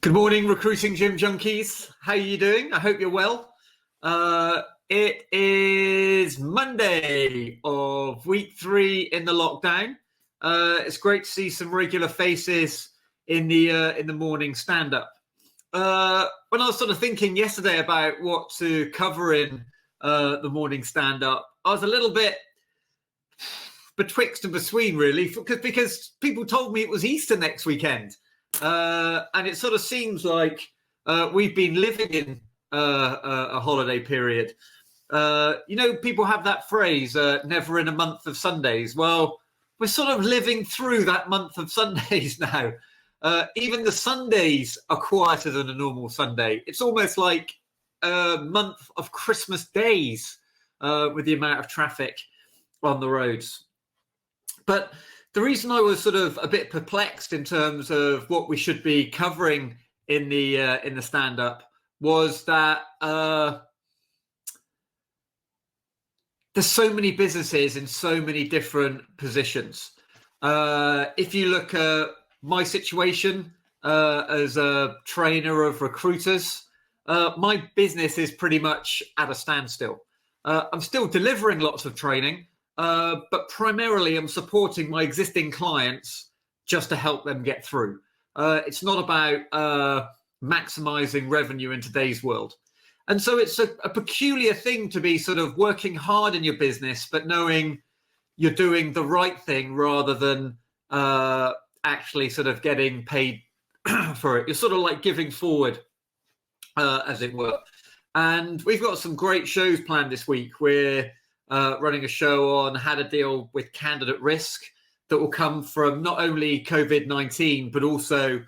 Good morning, recruiting gym junkies. How are you doing? I hope you're well. It is Monday of week 3 in the lockdown. It's great to see some regular faces in the morning stand-up. When I was sort of thinking yesterday about what to cover in the morning stand-up, I was a little bit betwixt and between, really, because people told me it was Easter next weekend. And it sort of seems like we've been living in a holiday period. People have that phrase, never in a month of Sundays. Well, we're sort of living through that month of Sundays now. Even the Sundays are quieter than a normal Sunday. It's almost like a month of Christmas days with the amount of traffic on the roads. But the reason I was sort of a bit perplexed in terms of what we should be covering in the stand-up was that there's so many businesses in so many different positions. If you look at my situation as a trainer of recruiters, my business is pretty much at a standstill. I'm still delivering lots of training. But primarily I'm supporting my existing clients just to help them get through. It's not about maximizing revenue in today's world. And so it's a peculiar thing to be sort of working hard in your business, but knowing you're doing the right thing rather than actually sort of getting paid for it. You're sort of like giving forward, as it were. And we've got some great shows planned this week. We're running a show on how to deal with candidate risk that will come from not only COVID-19, but also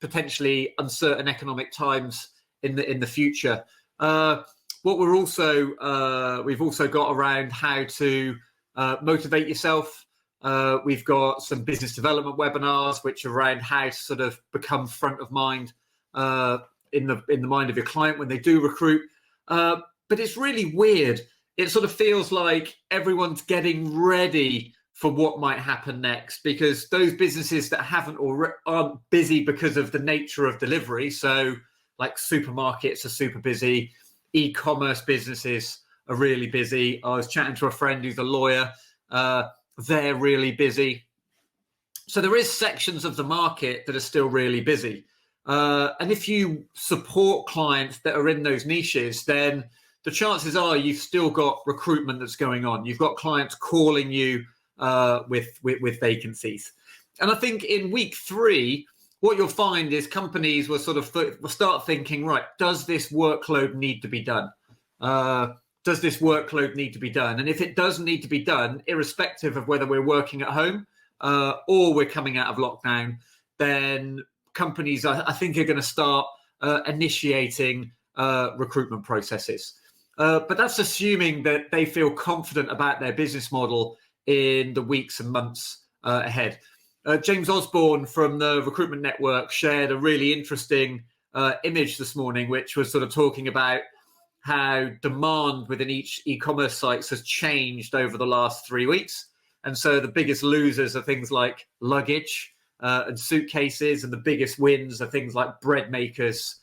potentially uncertain economic times in the future. We've also got around how to motivate yourself. We've got some business development webinars, which are around how to sort of become front of mind in the mind of your client when they do recruit. But it's really weird. It sort of feels like everyone's getting ready for what might happen next, because those businesses that aren't busy because of the nature of delivery. So like supermarkets are super busy. E-commerce businesses are really busy. I was chatting to a friend who's a lawyer. They're really busy. So there is sections of the market that are still really busy. And if you support clients that are in those niches, then the chances are you've still got recruitment that's going on. You've got clients calling you with vacancies. And I think in week 3, what you'll find is companies will start thinking, right, does this workload need to be done? Does this workload need to be done? And if it does need to be done, irrespective of whether we're working at home or we're coming out of lockdown, then companies, I think, are going to start initiating recruitment processes. But that's assuming that they feel confident about their business model in the weeks and months ahead. James Osborne from the Recruitment Network shared a really interesting image this morning, which was sort of talking about how demand within each e-commerce sites has changed over the last 3 weeks. And so the biggest losers are things like luggage and suitcases, and the biggest wins are things like bread makers,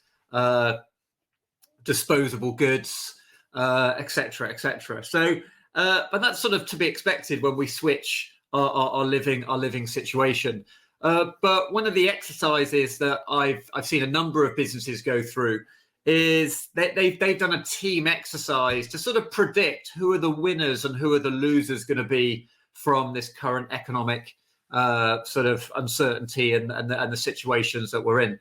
disposable goods, etc., etc. So, but that's sort of to be expected when we switch our living situation. But one of the exercises that I've seen a number of businesses go through is they've done a team exercise to sort of predict who are the winners and who are the losers going to be from this current economic sort of uncertainty and the situations that we're in.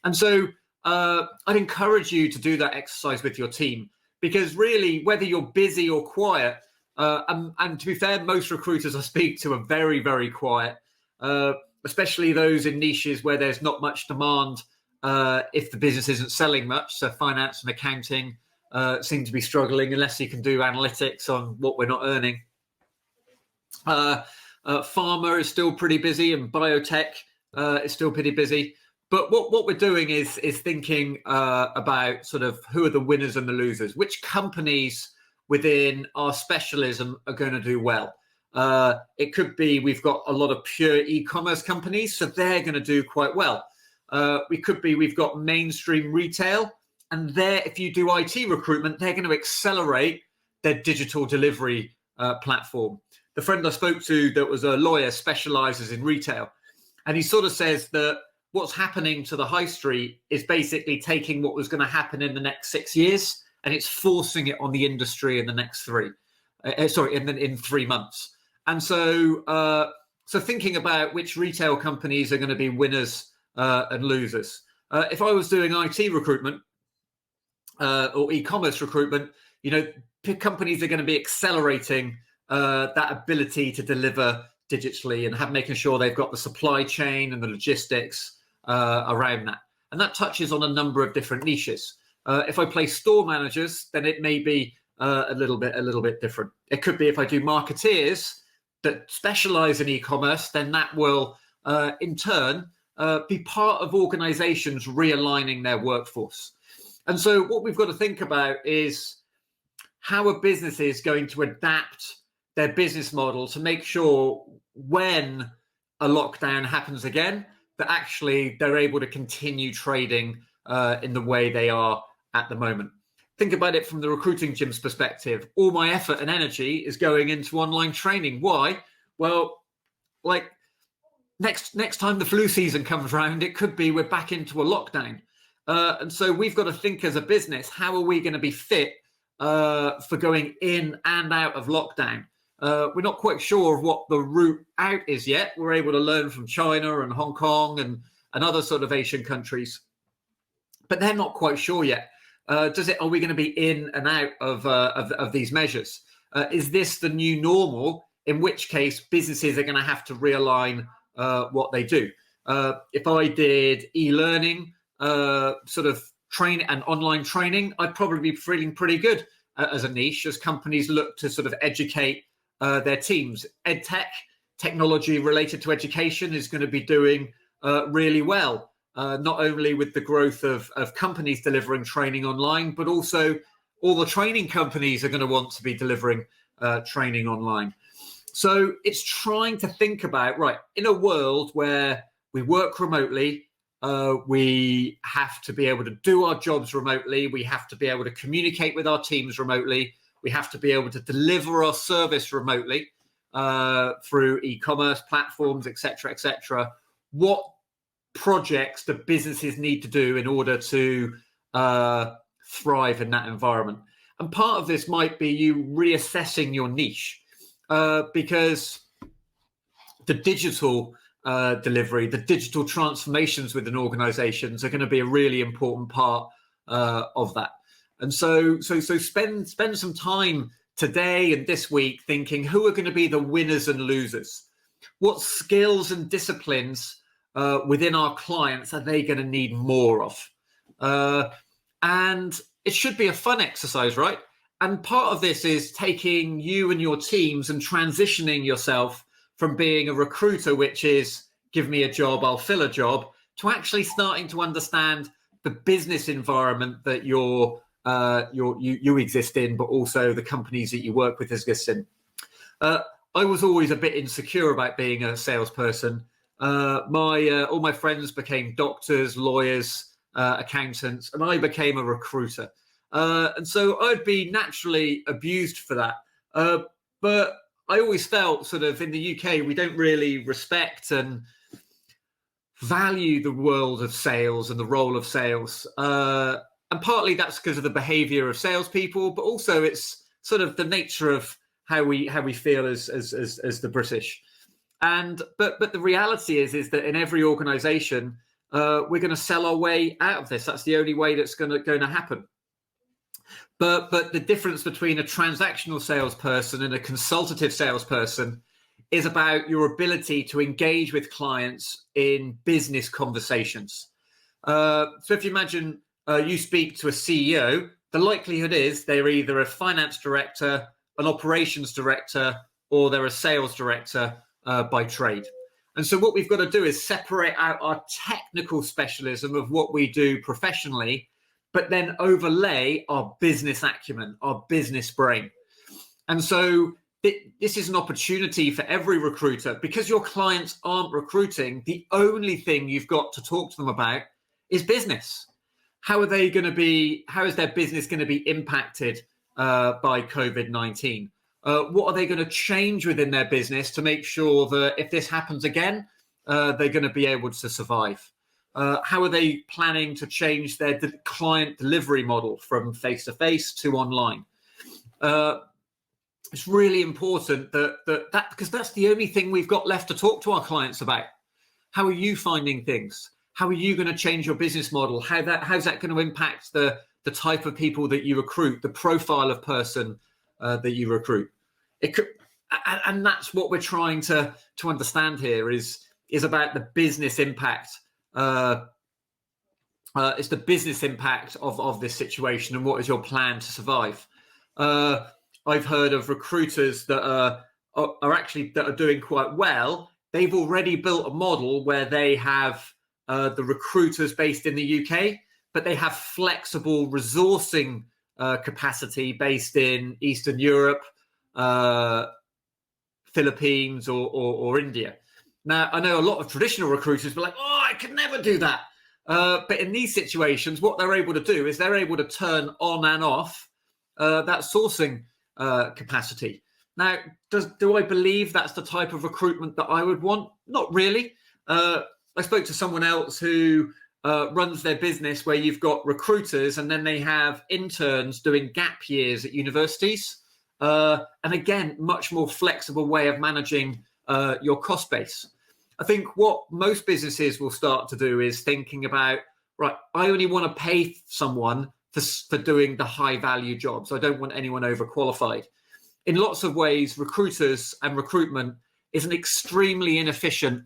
And so I'd encourage you to do that exercise with your team, because really, whether you're busy or quiet, and to be fair, most recruiters I speak to are very, very quiet, especially those in niches where there's not much demand if the business isn't selling much. So finance and accounting seem to be struggling unless you can do analytics on what we're not earning. Pharma is still pretty busy, and biotech is still pretty busy. But what we're doing is thinking about sort of who are the winners and the losers, which companies within our specialism are going to do well. It could be we've got a lot of pure e-commerce companies, so they're going to do quite well. We've got mainstream retail, and there, if you do IT recruitment, they're going to accelerate their digital delivery platform. The friend I spoke to that was a lawyer specializes in retail, and he sort of says that what's happening to the high street is basically taking what was going to happen in the next 6 years, and it's forcing it on the industry in the next in 3 months. And so thinking about which retail companies are going to be winners and losers. If I was doing IT recruitment or e-commerce recruitment, companies are going to be accelerating that ability to deliver digitally and making sure they've got the supply chain and the logistics around that. And that touches on a number of different niches. If I play store managers, then it may be a little bit different. It could be if I do marketeers that specialize in e-commerce, then that will in turn be part of organizations realigning their workforce. And so what we've got to think about is how a business is going to adapt their business model to make sure when a lockdown happens again, that actually they're able to continue trading in the way they are at the moment. Think about it from the recruiting gym's perspective. All my effort and energy is going into online training. Why? Well, like next time the flu season comes around, it could be we're back into a lockdown. And so we've got to think as a business, how are we going to be fit for going in and out of lockdown? We're not quite sure of what the route out is yet. We're able to learn from China and Hong Kong and other sort of Asian countries, but they're not quite sure yet. Are we going to be in and out of these measures? Is this the new normal? In which case, businesses are going to have to realign what they do. If I did e-learning, sort of train and online training, I'd probably be feeling pretty good as a niche as companies look to sort of educate their teams. EdTech, technology related to education, is going to be doing really well. Not only with the growth of companies delivering training online, but also all the training companies are going to want to be delivering training online. So it's trying to think about, right, in a world where we work remotely, we have to be able to do our jobs remotely, we have to be able to communicate with our teams remotely, we have to be able to deliver our service remotely through e-commerce platforms, etc. What projects do businesses need to do in order to thrive in that environment? And part of this might be you reassessing your niche, because the digital delivery, the digital transformations within organizations are going to be a really important part of that. And so spend some time today and this week thinking, who are going to be the winners and losers? What skills and disciplines within our clients are they going to need more of? And it should be a fun exercise, right? And part of this is taking you and your teams and transitioning yourself from being a recruiter, which is give me a job, I'll fill a job, to actually starting to understand the business environment that you exist in, but also the companies that you work with exist in. I was always a bit insecure about being a salesperson. All my friends became doctors, lawyers, accountants, and I became a recruiter. And so I'd be naturally abused for that. But I always felt sort of in the UK, we don't really respect and value the world of sales and the role of sales. And partly that's because of the behavior of salespeople, but also it's sort of the nature of how we feel as the British. But the reality is that in every organization, we're going to sell our way out of this. That's the only way that's going to happen. But the difference between a transactional salesperson and a consultative salesperson is about your ability to engage with clients in business conversations. So if you imagine you speak to a CEO, the likelihood is they're either a finance director, an operations director, or they're a sales director by trade. And so what we've got to do is separate out our technical specialism of what we do professionally, but then overlay our business acumen, our business brain. And so this is an opportunity for every recruiter. Because your clients aren't recruiting, the only thing you've got to talk to them about is business. How is their business going to be impacted by COVID-19? What are they going to change within their business to make sure that if this happens again, they're going to be able to survive? How are they planning to change their client delivery model from face-to-face to online? It's really important that because that's the only thing we've got left to talk to our clients about. How are you finding things? How are you going to change your business model? How's that going to impact the type of people that you recruit, the profile of person that you recruit? It could, and that's what we're trying to understand here is about the business impact. It's the business impact of this situation, and what is your plan to survive? I've heard of recruiters that are doing quite well. They've already built a model where they have the recruiters based in the UK, but they have flexible resourcing capacity based in Eastern Europe, Philippines, or India. Now, I know a lot of traditional recruiters be like, "Oh, I could never do that." But in these situations, what they're able to do is they're able to turn on and off that sourcing capacity. Now, do I believe that's the type of recruitment that I would want? Not really. I spoke to someone else who runs their business where you've got recruiters and then they have interns doing gap years at universities. And again, much more flexible way of managing your cost base. I think what most businesses will start to do is thinking about, right, I only want to pay someone for doing the high value jobs. I don't want anyone overqualified. In lots of ways, recruiters and recruitment is an extremely inefficient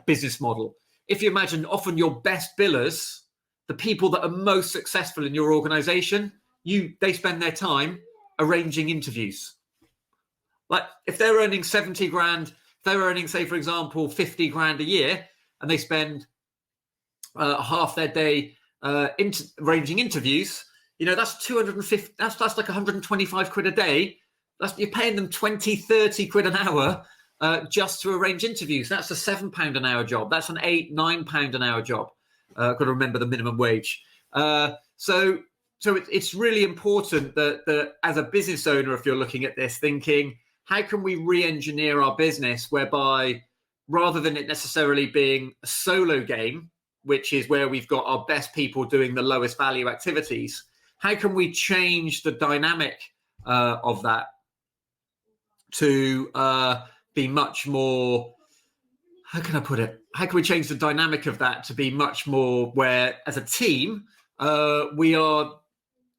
business model. If you imagine, often your best billers, the people that are most successful in your organization, they spend their time arranging interviews. Like if they're earning 70 grand, if they're earning, say, for example, 50 grand a year, and they spend half their day arranging interviews, that's 250, that's like 125 quid a day. You're paying them 20, 30 quid an hour just to arrange interviews. That's a £7 an hour job. That's an £8, £9 an hour job. Got to remember the minimum wage. So it's really important that as a business owner, if you're looking at this, thinking, how can we re-engineer our business whereby rather than it necessarily being a solo game, which is where we've got our best people doing the lowest value activities, how can we change the dynamic of that to be much more, how can I put it? How can we change the dynamic of that to be much more where, as a team, we are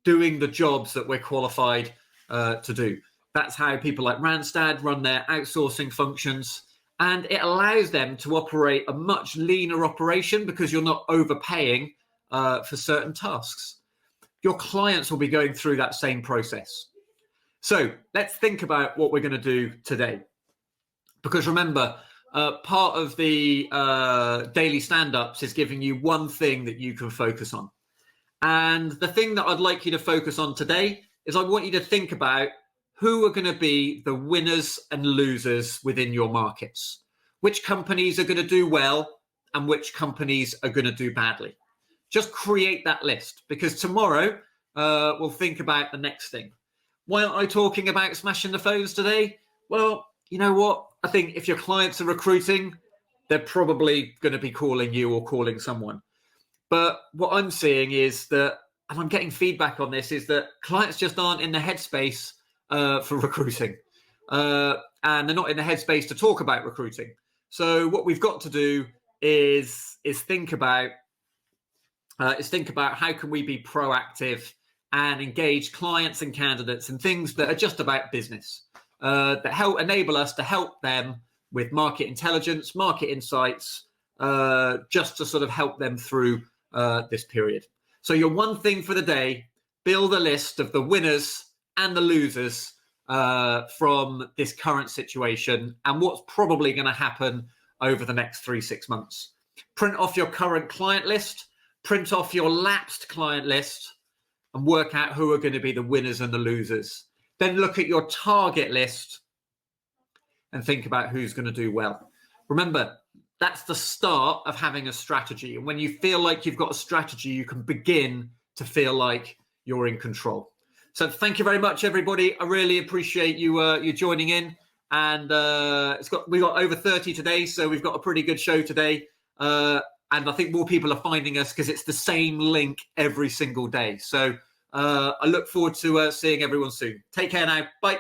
doing the jobs that we're qualified to do? That's how people like Randstad run their outsourcing functions. And it allows them to operate a much leaner operation because you're not overpaying for certain tasks. Your clients will be going through that same process. So let's think about what we're going to do today. Because remember, part of the daily stand-ups is giving you one thing that you can focus on. And the thing that I'd like you to focus on today is I want you to think about who are going to be the winners and losers within your markets. Which companies are going to do well and which companies are going to do badly. Just create that list, because tomorrow we'll think about the next thing. Why aren't I talking about smashing the phones today? Well, you know what? I think if your clients are recruiting, they're probably going to be calling you or calling someone. But what I'm seeing is that, and I'm getting feedback on this, is that clients just aren't in the headspace for recruiting. And they're not in the headspace to talk about recruiting. So what we've got to do is think about how can we be proactive and engage clients and candidates in things that are just about business, that help enable us to help them with market intelligence, market insights, just to sort of help them through this period. So your one thing for the day, build a list of the winners and the losers from this current situation and what's probably going to happen over the next 3-6 months. Print off your current client list, print off your lapsed client list, and work out who are going to be the winners and the losers. Then look at your target list and think about who's going to do well. Remember, that's the start of having a strategy. And when you feel like you've got a strategy, you can begin to feel like you're in control. So thank you very much, everybody. I really appreciate you joining in. And we got over 30 today, so we've got a pretty good show today. And I think more people are finding us because it's the same link every single day. So I look forward to seeing everyone soon. Take care now. Bye.